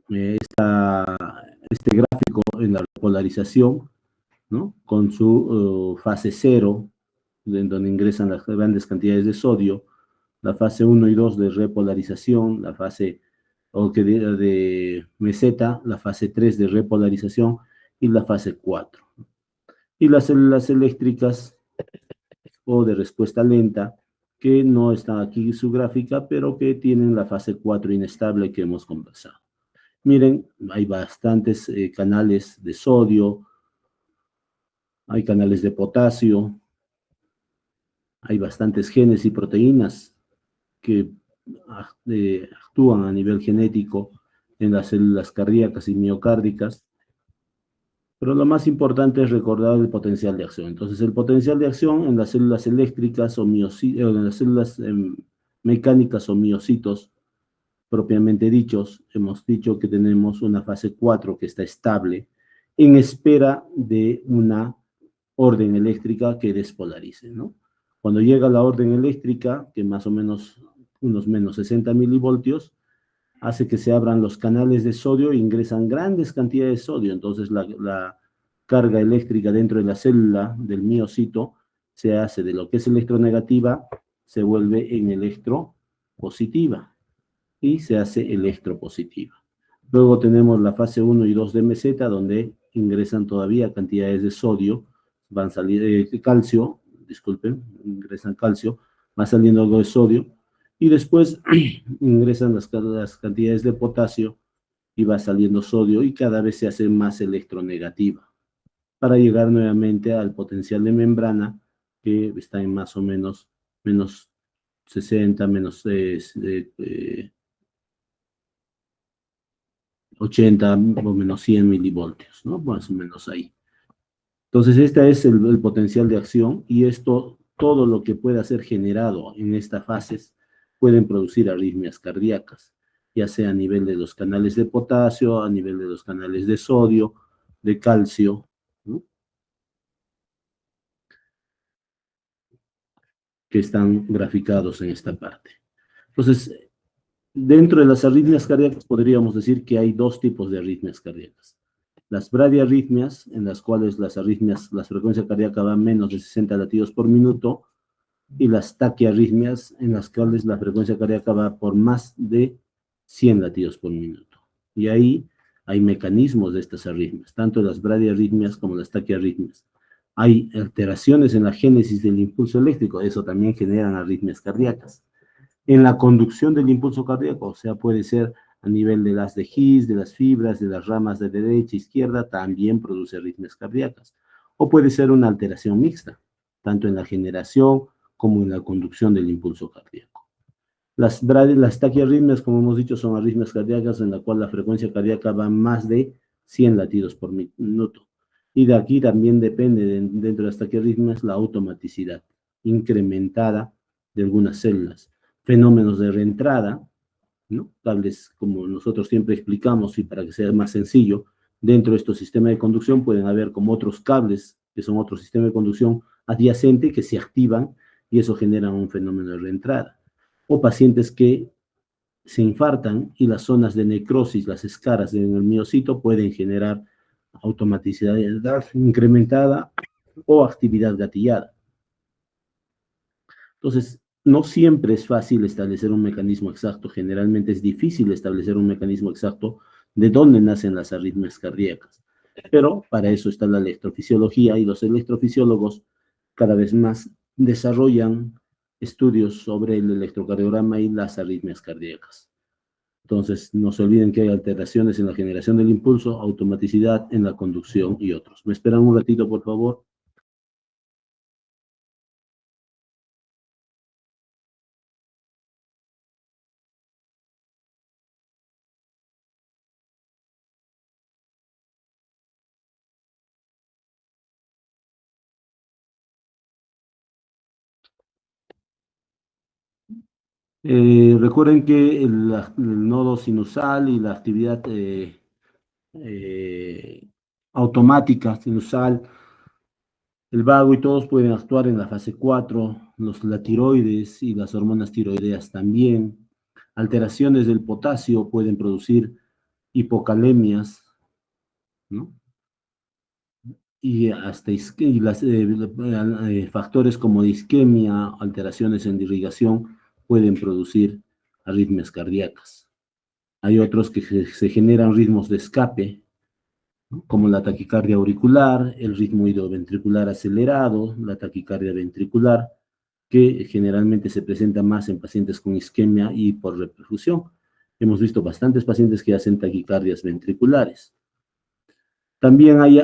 este gráfico en la polarización, ¿no? Con su fase 0, en donde ingresan las grandes cantidades de sodio, la fase 1 y 2 de repolarización, la fase de meseta, la fase 3 de repolarización y la fase 4. Y las células eléctricas o de respuesta lenta, que no está aquí su gráfica, pero que tienen la fase 4 inestable que hemos conversado. Miren, hay bastantes canales de sodio, hay canales de potasio, hay bastantes genes y proteínas que actúan a nivel genético en las células cardíacas y miocárdicas, pero lo más importante es recordar el potencial de acción. Entonces, el potencial de acción en las células eléctricas o en las células mecánicas o miocitos, propiamente dichos, hemos dicho que tenemos una fase 4 que está estable en espera de una orden eléctrica que despolarice, ¿no? Cuando llega la orden eléctrica, que más o menos unos menos 60 milivoltios, hace que se abran los canales de sodio e ingresan grandes cantidades de sodio. Entonces la carga eléctrica dentro de la célula del miocito se hace de lo que es electronegativa, se vuelve en electropositiva y se hace electropositiva. Luego tenemos la fase 1 y 2 de meseta, donde ingresan todavía cantidades de sodio, van saliendo calcio, disculpen, ingresan calcio, va saliendo algo de sodio, y después ingresan las cantidades de potasio y va saliendo sodio y cada vez se hace más electronegativa para llegar nuevamente al potencial de membrana que está en más o menos menos 60, menos 80 o menos 100 milivoltios, ¿no? Más o menos ahí. Entonces, este es el potencial de acción y esto, todo lo que pueda ser generado en estas fases pueden producir arritmias cardíacas, ya sea a nivel de los canales de potasio, a nivel de los canales de sodio, de calcio, ¿no? Que están graficados en esta parte. Entonces, dentro de las arritmias cardíacas podríamos decir que hay dos tipos de arritmias cardíacas. Las bradiarritmias, en las cuales la frecuencia cardíaca va a menos de 60 latidos por minuto, y las taquiarritmias, en las cuales la frecuencia cardíaca va por más de 100 latidos por minuto. Y ahí hay mecanismos de estas arritmias, tanto las bradiarritmias como las taquiarritmias. Hay alteraciones en la génesis del impulso eléctrico, eso también generan arritmias cardíacas. En la conducción del impulso cardíaco, o sea, puede ser a nivel de las de His, de las fibras, de las ramas de derecha e izquierda, también produce arritmias cardíacas. O puede ser una alteración mixta, tanto en la generación como en la conducción del impulso cardíaco. Las taquiarritmias, como hemos dicho, son arritmias cardíacas en la cual la frecuencia cardíaca va más de 100 latidos por minuto. Y de aquí también depende, dentro de las taquiarritmias, la automaticidad incrementada de algunas células. Fenómenos de reentrada, ¿no? Cables, como nosotros siempre explicamos, y para que sea más sencillo, dentro de estos sistemas de conducción pueden haber como otros cables, que son otro sistema de conducción adyacente, que se activan y eso genera un fenómeno de reentrada. O pacientes que se infartan y las zonas de necrosis, las escaras en el miocito pueden generar automaticidad incrementada o actividad gatillada. Entonces, no siempre es fácil establecer un mecanismo exacto, generalmente es difícil establecer un mecanismo exacto de dónde nacen las arritmias cardíacas. Pero para eso está la electrofisiología y los electrofisiólogos cada vez más desarrollan estudios sobre el electrocardiograma y las arritmias cardíacas. Entonces, no se olviden que hay alteraciones en la generación del impulso, automaticidad en la conducción y otros. ¿Me esperan un ratito, por favor? Recuerden que el nodo sinusal y la actividad eh, automática sinusal, el vago y todos pueden actuar en la fase 4, la tiroides y las hormonas tiroideas también. Alteraciones del potasio pueden producir hipocalemias, ¿no? Y hasta factores como isquemia, alteraciones en irrigación, pueden producir arritmias cardíacas. Hay otros que se generan ritmos de escape, ¿no? Como la taquicardia auricular, el ritmo ventricular acelerado, la taquicardia ventricular, que generalmente se presenta más en pacientes con isquemia y por reperfusión. Hemos visto bastantes pacientes que hacen taquicardias ventriculares. También hay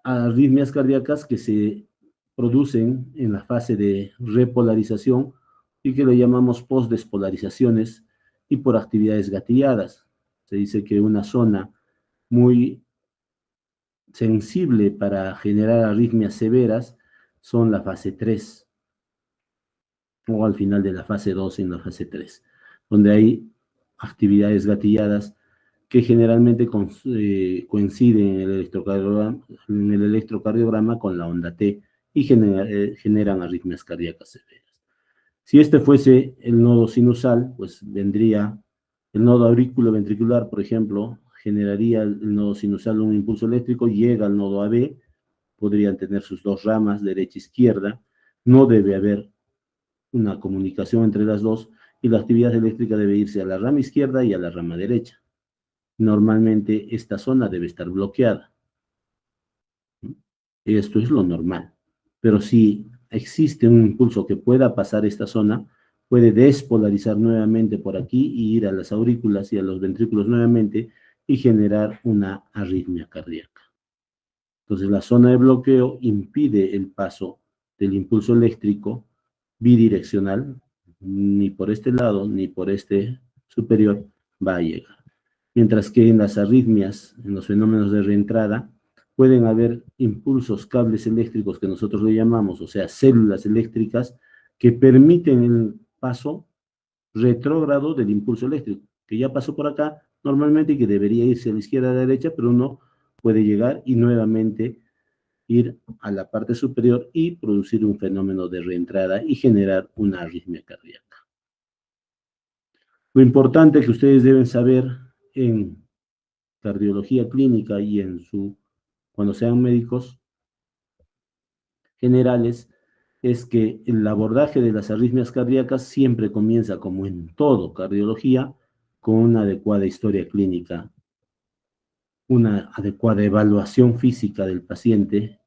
arritmias cardíacas que se producen en la fase de repolarización y que le llamamos postdespolarizaciones y por actividades gatilladas. Se dice que una zona muy sensible para generar arritmias severas son la fase 3 o al final de la fase 2 en la fase 3, donde hay actividades gatilladas que generalmente coinciden en el electrocardiograma con la onda T y generan arritmias cardíacas severas. Si este fuese el nodo sinusal, pues vendría el nodo auriculoventricular, por ejemplo, generaría el nodo sinusal un impulso eléctrico, llega al nodo AB, podrían tener sus dos ramas, derecha e izquierda, no debe haber una comunicación entre las dos y la actividad eléctrica debe irse a la rama izquierda y a la rama derecha. Normalmente esta zona debe estar bloqueada. Esto es lo normal. Pero si existe un impulso que pueda pasar esta zona, puede despolarizar nuevamente por aquí y ir a las aurículas y a los ventrículos nuevamente y generar una arritmia cardíaca. Entonces la zona de bloqueo impide el paso del impulso eléctrico bidireccional, ni por este lado ni por este superior va a llegar. Mientras que en las arritmias, en los fenómenos de reentrada, pueden haber impulsos, cables eléctricos que nosotros le llamamos, o sea, células eléctricas, que permiten el paso retrógrado del impulso eléctrico, que ya pasó por acá normalmente y que debería irse a la izquierda a la derecha, pero uno puede llegar y nuevamente ir a la parte superior y producir un fenómeno de reentrada y generar una arritmia cardíaca. Lo importante que ustedes deben saber en cardiología clínica y cuando sean médicos generales es que el abordaje de las arritmias cardíacas siempre comienza, como en todo cardiología, con una adecuada historia clínica, una adecuada evaluación física del paciente,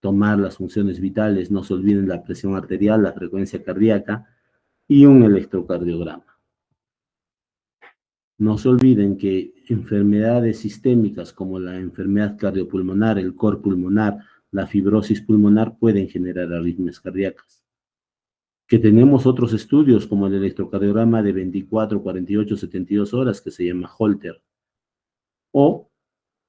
tomar las funciones vitales, no se olviden la presión arterial, la frecuencia cardíaca y un electrocardiograma. No se olviden que enfermedades sistémicas como la enfermedad cardiopulmonar, el cor pulmonar, la fibrosis pulmonar pueden generar arritmias cardíacas. Que tenemos otros estudios como el electrocardiograma de 24, 48, 72 horas que se llama Holter. O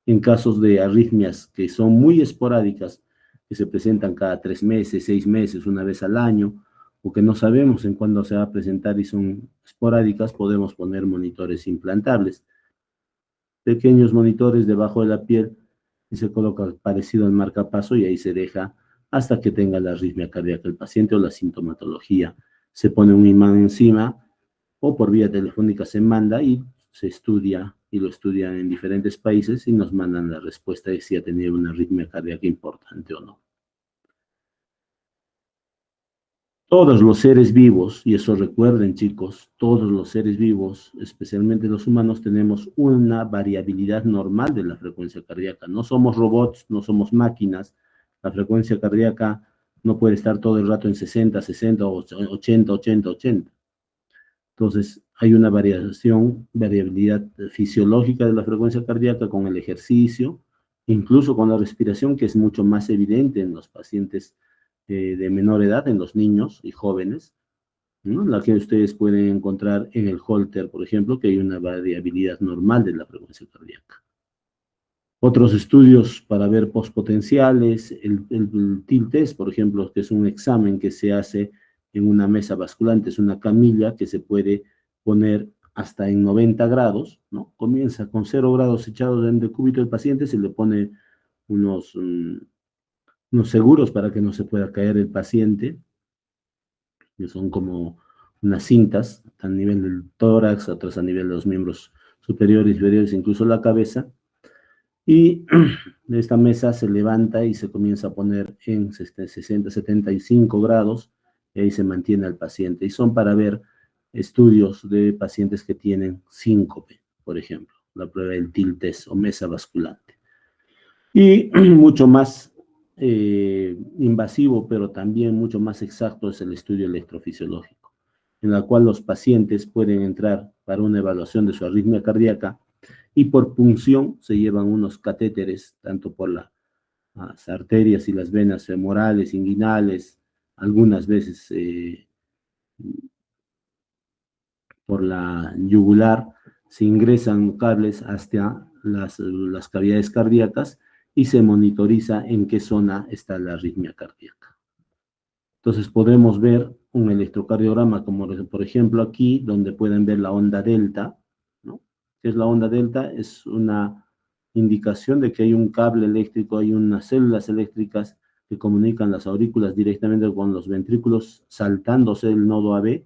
en casos de arritmias que son muy esporádicas, que se presentan cada 3 meses, 6 meses, una vez al año, o que no sabemos en cuándo se va a presentar y son esporádicas, podemos poner monitores implantables. Pequeños monitores debajo de la piel y se coloca parecido al marcapaso y ahí se deja hasta que tenga la arritmia cardíaca el paciente o la sintomatología. Se pone un imán encima o por vía telefónica se manda y se estudia y lo estudian en diferentes países y nos mandan la respuesta de si ha tenido una arritmia cardíaca importante o no. Todos los seres vivos, y eso recuerden chicos, todos los seres vivos, especialmente los humanos, tenemos una variabilidad normal de la frecuencia cardíaca. No somos robots, no somos máquinas. La frecuencia cardíaca no puede estar todo el rato en 60, 60, 80, 80, 80. Entonces, hay una variabilidad fisiológica de la frecuencia cardíaca con el ejercicio, incluso con la respiración, que es mucho más evidente en los pacientes de menor edad, en los niños y jóvenes, ¿no? La que ustedes pueden encontrar en el Holter, por ejemplo, que hay una variabilidad normal de la frecuencia cardíaca. Otros estudios para ver postpotenciales, el TIL-test, por ejemplo, que es un examen que se hace en una mesa basculante, es una camilla que se puede poner hasta en 90 grados, ¿no? Comienza con 0 grados echados en decúbito del paciente, se le pone unos seguros para que no se pueda caer el paciente, que son como unas cintas a nivel del tórax, otras a nivel de los miembros superiores, inferiores, incluso la cabeza. Y esta mesa se levanta y se comienza a poner en 60, 75 grados, y ahí se mantiene al paciente. Y son para ver estudios de pacientes que tienen síncope, por ejemplo, la prueba del tilt test o mesa basculante. Y mucho más invasivo, pero también mucho más exacto, es el estudio electrofisiológico, en la cual los pacientes pueden entrar para una evaluación de su arritmia cardíaca y por punción se llevan unos catéteres, tanto por las arterias y las venas femorales, inguinales, algunas veces por la yugular, se ingresan cables hasta las cavidades cardíacas y se monitoriza en qué zona está la arritmia cardíaca. Entonces podemos ver un electrocardiograma, como por ejemplo aquí, donde pueden ver la onda delta, ¿no? ¿Qué es la onda delta? Es una indicación de que hay un cable eléctrico, hay unas células eléctricas que comunican las aurículas directamente con los ventrículos, saltándose el nodo AB,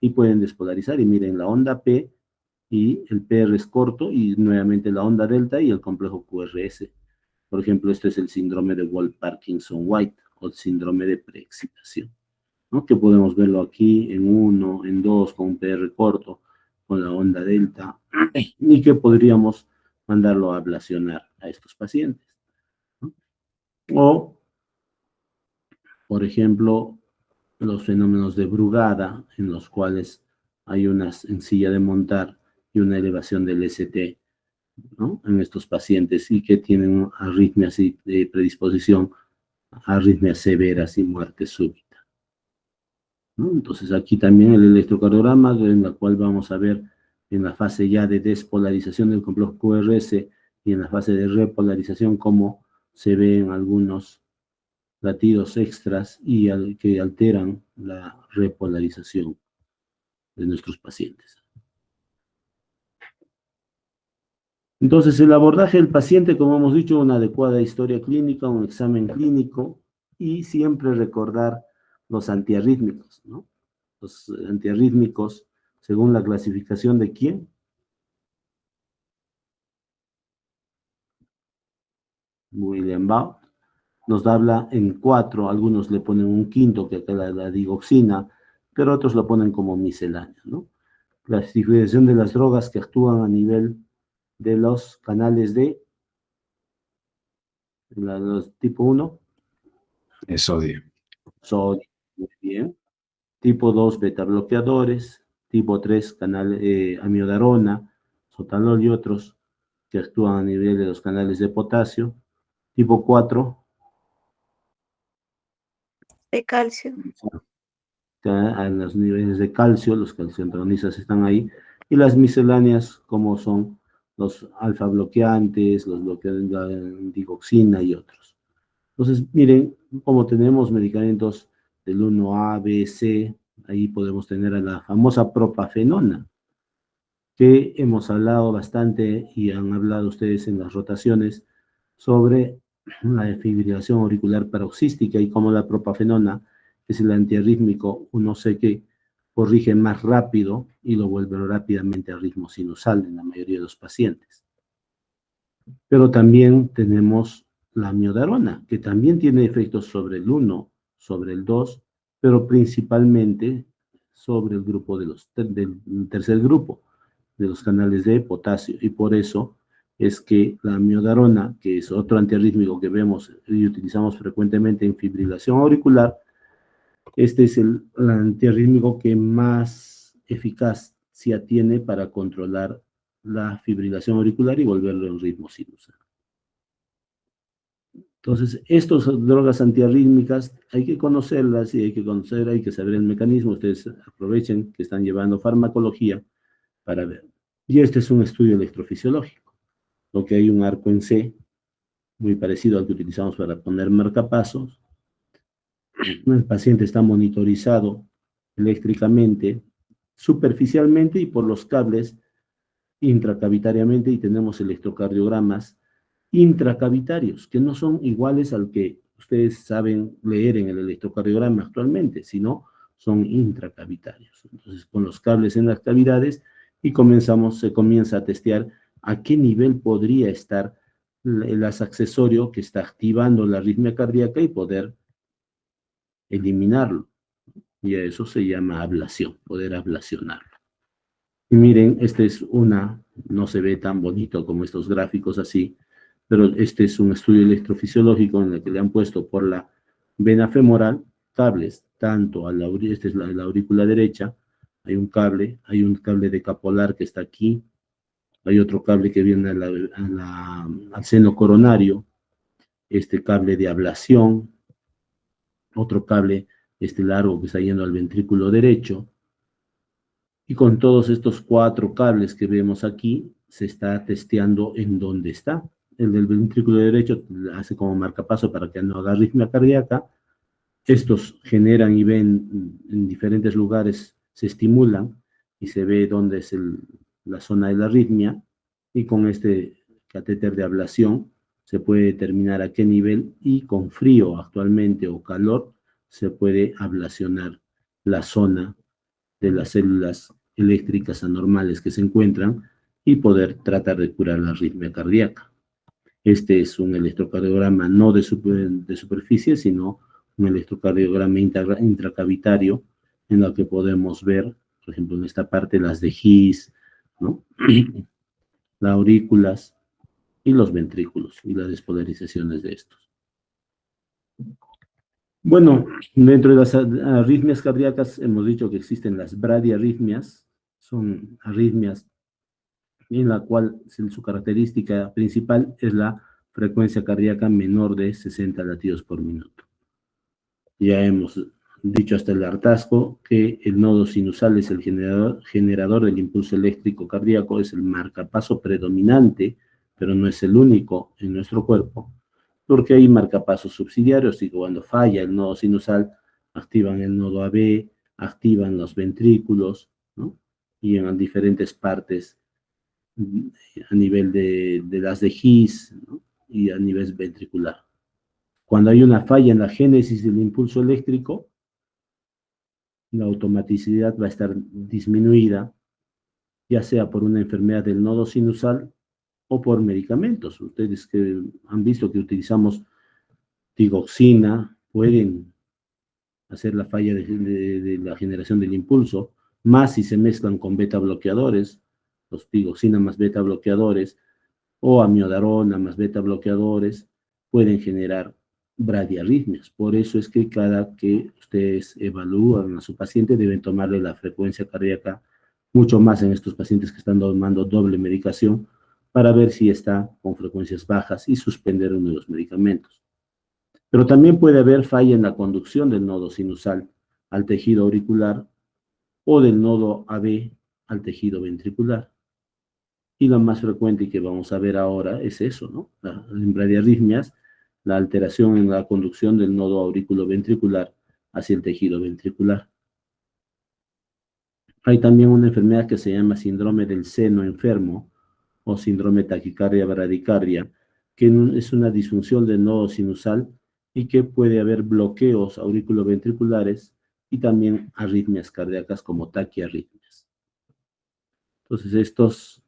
y pueden despolarizar. Y miren, la onda P y el PR es corto, y nuevamente la onda delta y el complejo QRS. Por ejemplo, este es el síndrome de Wolff-Parkinson-White o el síndrome de preexcitación, ¿no? Que podemos verlo aquí en 1, en 2, con un PR corto, con la onda delta, y que podríamos mandarlo a ablacionar a estos pacientes, ¿no? O, por ejemplo, los fenómenos de Brugada, en los cuales hay una sencilla de montar y una elevación del ST, ¿no? En estos pacientes, y que tienen arritmias y predisposición a arritmias severas y muerte súbita, ¿no? Entonces aquí también el electrocardiograma, en la cual vamos a ver en la fase ya de despolarización del complejo QRS y en la fase de repolarización cómo se ven algunos latidos extras y que alteran la repolarización de nuestros pacientes. Entonces, el abordaje del paciente, como hemos dicho, una adecuada historia clínica, un examen clínico, y siempre recordar los antiarrítmicos, ¿no? Los antiarrítmicos, según la clasificación de quién. William Baum nos habla en 4, algunos le ponen un quinto, que acá la digoxina, pero otros lo ponen como miscelánea, ¿no? Clasificación de las drogas que actúan a nivel de los canales de los tipo 1. Es sodio. Sodio, muy bien. Tipo 2, beta bloqueadores. Tipo 3, amiodarona, sotalol y otros que actúan a nivel de los canales de potasio. Tipo 4, De calcio. a los niveles de calcio, los calciantagonistas están ahí, y las misceláneas como son los alfa bloqueantes, los bloqueadores de digoxina y otros. Entonces, miren, como tenemos medicamentos del 1A, B, C, ahí podemos tener a la famosa propafenona, que hemos hablado bastante y han hablado ustedes en las rotaciones sobre la fibrilación auricular paroxística y cómo la propafenona, que es el antiarrítmico 1C, que corrige más rápido y lo vuelve rápidamente a ritmo sinusal en la mayoría de los pacientes. Pero también tenemos la amiodarona, que también tiene efectos sobre el 1, sobre el 2, pero principalmente sobre el grupo del tercer grupo, de los canales de potasio, y por eso es que la amiodarona, que es otro antiarrítmico que vemos y utilizamos frecuentemente en fibrilación auricular, este es el antiarrítmico que más eficacia tiene para controlar la fibrilación auricular y volverlo en ritmo sinusal. Entonces, estas drogas antiarrítmicas hay que conocerlas y hay que saber el mecanismo. Ustedes aprovechen que están llevando farmacología para ver. Y este es un estudio electrofisiológico, lo que hay un arco en C, muy parecido al que utilizamos para poner marcapasos. El paciente está monitorizado eléctricamente, superficialmente y por los cables intracavitariamente, y tenemos electrocardiogramas intracavitarios, que no son iguales al que ustedes saben leer en el electrocardiograma actualmente, sino son intracavitarios. Entonces, con los cables en las cavidades y se comienza a testear a qué nivel podría estar el accesorio que está activando la arritmia cardíaca y poder eliminarlo. Y a eso se llama ablación, poder ablacionarlo. Y miren, no se ve tan bonito como estos gráficos así, pero este es un estudio electrofisiológico en el que le han puesto por la vena femoral cables, tanto esta es la aurícula derecha, hay un cable decapolar que está aquí, hay otro cable que viene al seno coronario, este cable de ablación, otro cable largo que está yendo al ventrículo derecho, y con todos estos 4 cables que vemos aquí, se está testeando en dónde está. El del ventrículo derecho hace como marcapaso para que no haga arritmia cardíaca. Estos generan y ven en diferentes lugares, se estimulan y se ve dónde es la zona de la arritmia. Y con este catéter de ablación se puede determinar a qué nivel, y con frío actualmente o calor se puede ablacionar la zona de las células eléctricas anormales que se encuentran y poder tratar de curar la arritmia cardíaca. Este es un electrocardiograma no de superficie, sino un electrocardiograma intracavitario, en el que podemos ver, por ejemplo, en esta parte, las de His, ¿no? Las aurículas y los ventrículos y las despolarizaciones de estos. Bueno, dentro de las arritmias cardíacas hemos dicho que existen las bradiarritmias, son arritmias en la cual su característica principal es la frecuencia cardíaca menor de 60 latidos por minuto. Ya hemos dicho hasta el hartazgo que el nodo sinusal es el generador del impulso eléctrico cardíaco, es el marcapaso predominante, pero no es el único en nuestro cuerpo, porque hay marcapasos subsidiarios, y cuando falla el nodo sinusal, activan el nodo AB, activan los ventrículos, ¿no? Y en diferentes partes a nivel de las de His, ¿no? Y a nivel ventricular. Cuando hay una falla en la génesis del impulso eléctrico, la automaticidad va a estar disminuida, ya sea por una enfermedad del nodo sinusal o por medicamentos. Ustedes que han visto que utilizamos digoxina, pueden hacer la falla de la generación del impulso, más si se mezclan con beta bloqueadores, los digoxina más beta bloqueadores, o amiodarona más beta bloqueadores, pueden generar bradiarritmias. Por eso es que cada que ustedes evalúan a su paciente, deben tomarle la frecuencia cardíaca, mucho más en estos pacientes que están tomando doble medicación, para ver si está con frecuencias bajas y suspender uno de los medicamentos. Pero también puede haber falla en la conducción del nodo sinusal al tejido auricular o del nodo AB al tejido ventricular. Y lo más frecuente que vamos a ver ahora es eso, ¿no? En bradiarritmias, la alteración en la conducción del nodo auriculoventricular hacia el tejido ventricular. Hay también una enfermedad que se llama síndrome del seno enfermo o síndrome taquicardia bradicardia, que es una disfunción del nodo sinusal y que puede haber bloqueos auriculoventriculares y también arritmias cardíacas como taquiarritmias. Entonces, estos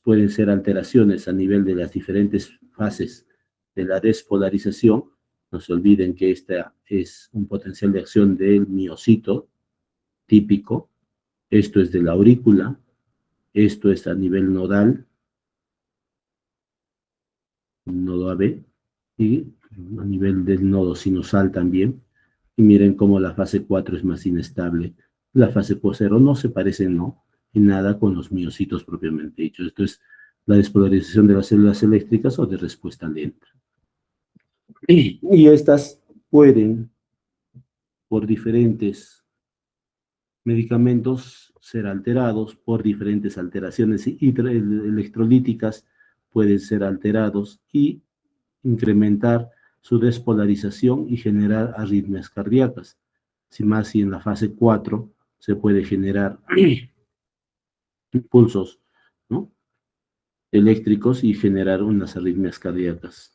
pueden ser alteraciones a nivel de las diferentes fases de la despolarización. No se olviden que esta es un potencial de acción del miocito típico. Esto es de la aurícula. Esto es a nivel nodal, nodo AB, y a nivel del nodo sinusal también. Y miren cómo la fase 4 es más inestable. La fase 0 no se parece, ¿no?, en nada con los miocitos propiamente dicho. Esto es la despolarización de las células eléctricas o de respuesta lenta. Y estas pueden, por diferentes medicamentos, ser alterados, por diferentes alteraciones electrolíticas pueden ser alterados y incrementar su despolarización y generar arritmias cardíacas. Si en la fase 4 se puede generar impulsos, ¿no?, eléctricos y generar unas arritmias cardíacas.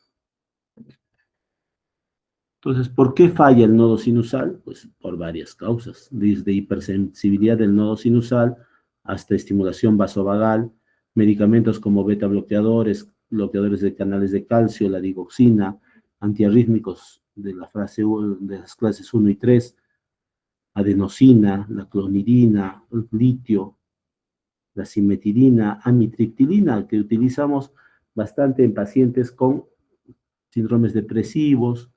Entonces, ¿por qué falla el nodo sinusal? Pues por varias causas, desde hipersensibilidad del nodo sinusal hasta estimulación vasovagal, medicamentos como beta bloqueadores, bloqueadores de canales de calcio, la digoxina, antiarrítmicos de de las clases 1 y 3, adenosina, la clonidina, el litio, la simetilina, amitriptilina, que utilizamos bastante en pacientes con síndromes depresivos,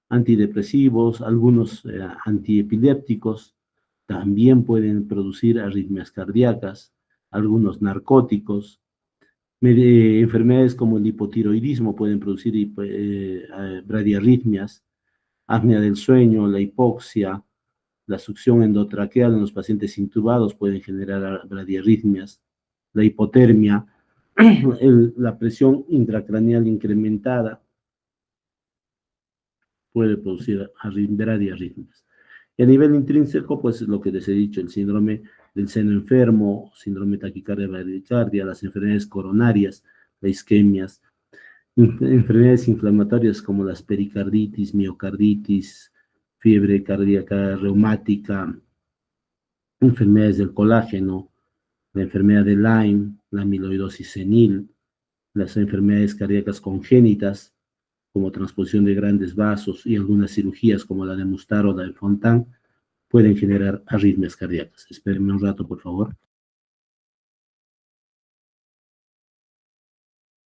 antidepresivos, algunos antiepilépticos, también pueden producir arritmias cardíacas, algunos narcóticos, enfermedades como el hipotiroidismo pueden producir bradiarritmias, apnea del sueño, la hipoxia, la succión endotraqueal en los pacientes intubados pueden generar bradiarritmias, la hipotermia, la presión intracraneal incrementada puede producir bradiarritmias. Y a nivel intrínseco, pues lo que les he dicho, el síndrome del seno enfermo, síndrome taquicardia bradicardia, las enfermedades coronarias, las isquemias, enfermedades inflamatorias como las pericarditis, miocarditis, fiebre cardíaca reumática, enfermedades del colágeno, la enfermedad de Lyme, la amiloidosis senil, las enfermedades cardíacas congénitas, como transposición de grandes vasos y algunas cirugías como la de Mustar o la de Fontan, pueden generar arritmias cardíacas. Espérenme un rato, por favor.